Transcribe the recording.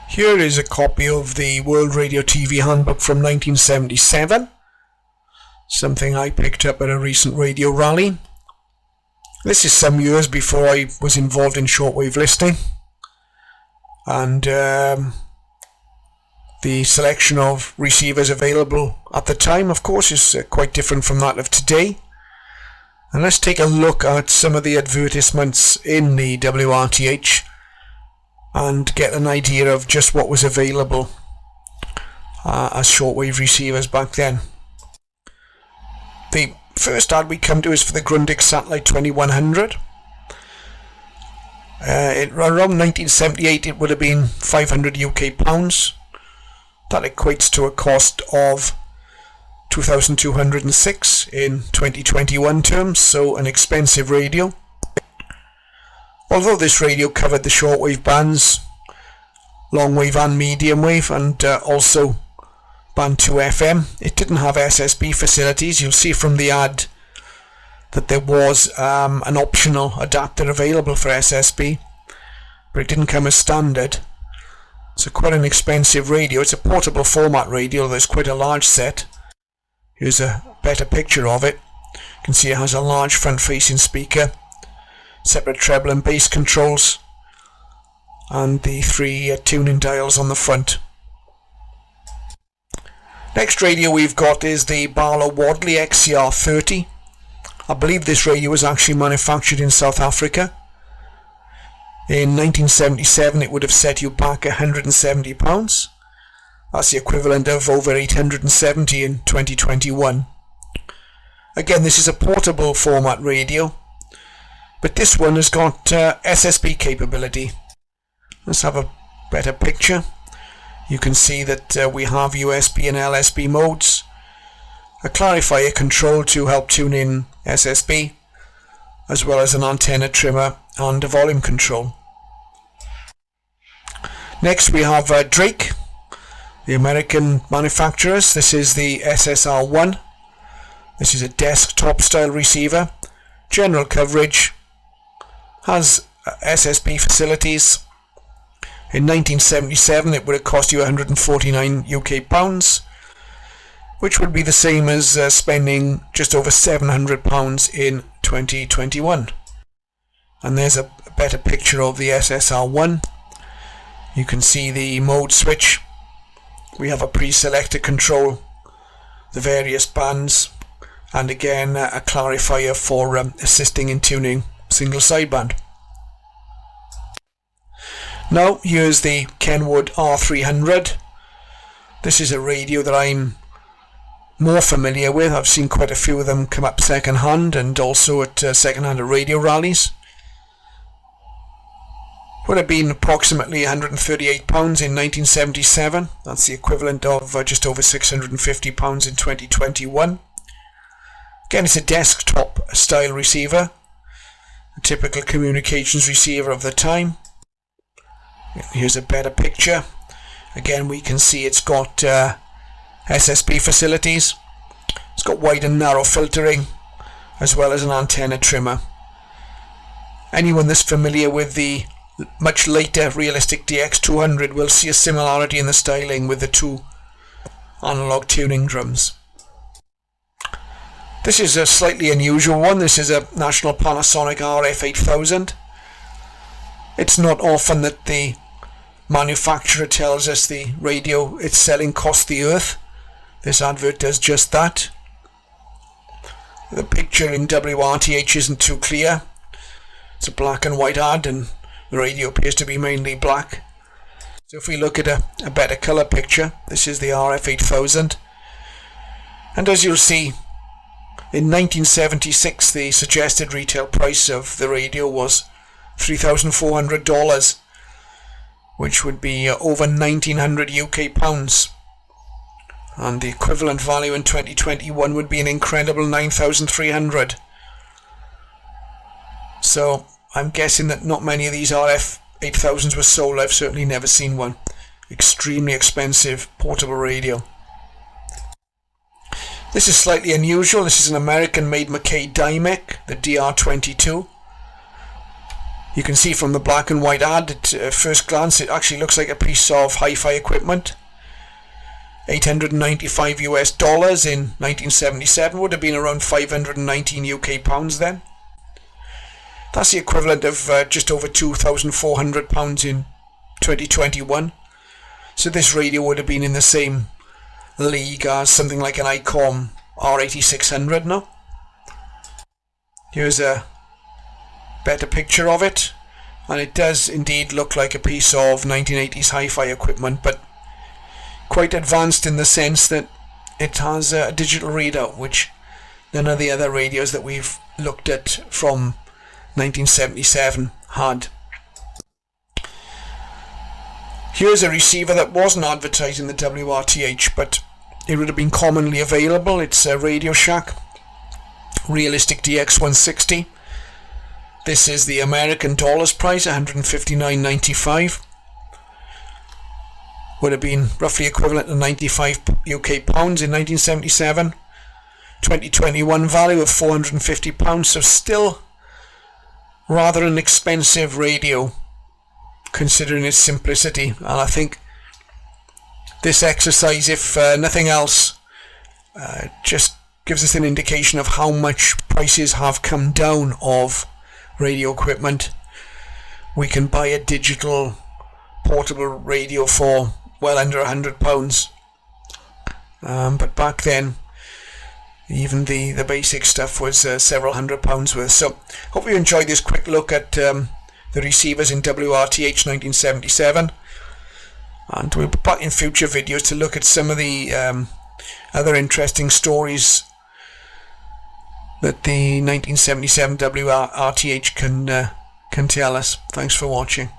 Here is a copy of the World Radio TV Handbook from 1977, something I picked up at a recent radio rally. This is some years before I was involved in shortwave listening, and the selection of receivers available at the time, of course, is quite different from that of today. And let's take a look at some of the advertisements in the WRTH and get an idea of just what was available as shortwave receivers back then. The first ad we come to is for the Garmin Satellite 2100. Around 1978 it would have been 500 UK pounds. That equates to a cost of 2,206 in 2021 terms, so an expensive radio. Although this radio covered the shortwave bands, long wave and medium wave, and also band 2 FM, it didn't have SSB facilities. You'll see from the ad that there was an optional adapter available for SSB, but it didn't come as standard. So quite an expensive radio. It's a portable format radio. There's quite a large set. Here's a better picture of it. You can see it has a large front-facing speaker, separate treble and bass controls, and the 3 tuning dials on the front. Next radio we've got is the Bala Wadley XCR30. I believe this radio was actually manufactured in South Africa. In 1977 it would have set you back £170. That's the equivalent of over 870 in 2021. Again, this is a portable format radio, but this one has got SSB capability. Let's have a better picture. You can see that we have USB and LSB modes, a clarifier control to help tune in SSB, as well as an antenna trimmer and a volume control. Next we have Drake, the American manufacturers. This is the SSR1. This is a desktop style receiver, general coverage, has SSB facilities. In 1977 it would have cost you 149 UK pounds, which would be the same as spending just over £700 in 2021. And there's a better picture of the SSR1. You can see the mode switch. We have a pre-selector control, the various bands, and again a clarifier for assisting in tuning single sideband. Now here's the Kenwood R300. This is a radio that I'm more familiar with. I've seen quite a few of them come up second hand and also at second-hand radio rallies. Would have been approximately £138 in 1977. That's the equivalent of just over £650 in 2021. Again, it's a desktop style receiver, a typical communications receiver of the time. Here's a better picture. Again, we can see it's got SSB facilities. It's got wide and narrow filtering, as well as an antenna trimmer. Anyone that's familiar with the much later realistic DX200 will see a similarity in the styling with the two analog tuning drums. This is a slightly unusual one. This is a national Panasonic RF8000. It's not often that the manufacturer tells us the radio it's selling costs the earth. This advert does just that. The picture in WRTH isn't too clear. It's a black and white ad and the radio appears to be mainly black. So if we look at a better colour picture, this is the RF8000. And as you'll see, in 1976 the suggested retail price of the radio was $3,400, which would be over 1,900 UK pounds. And the equivalent value in 2021 would be an incredible 9,300. So I'm guessing that not many of these RF8000s were sold. I've certainly never seen one. Extremely expensive portable radio. This is slightly unusual. This is an American-made McKaydymock, the DR22. You can see from the black and white ad at first glance it actually looks like a piece of hi-fi equipment. $895 in 1977 would have been around 519 UK pounds then. That's the equivalent of just over £2,400 in 2021. So this radio would have been in the same league as something like an ICOM R8600 now. Here's a better picture of it, and it does indeed look like a piece of 1980s hi-fi equipment, but quite advanced in the sense that it has a digital readout, which none of the other radios that we've looked at from 1977 had. Here's a receiver that wasn't advertised in the WRTH, but it would have been commonly available. It's a Radio Shack Realistic DX160. This is the American dollars price, $159.95. Would have been roughly equivalent to 95 UK pounds in 1977. 2021 value of £450, so still rather an expensive radio considering its simplicity. And I think this exercise, if nothing else, just gives us an indication of how much prices have come down of radio equipment. We can buy a digital portable radio for well under £100, but back then even the basic stuff was several £100 worth. So hope you enjoyed this quick look at the receivers in WRTH 1977, and we'll be back in future videos to look at some of the other interesting stories that the 1977 WRTH can tell us. Thanks for watching.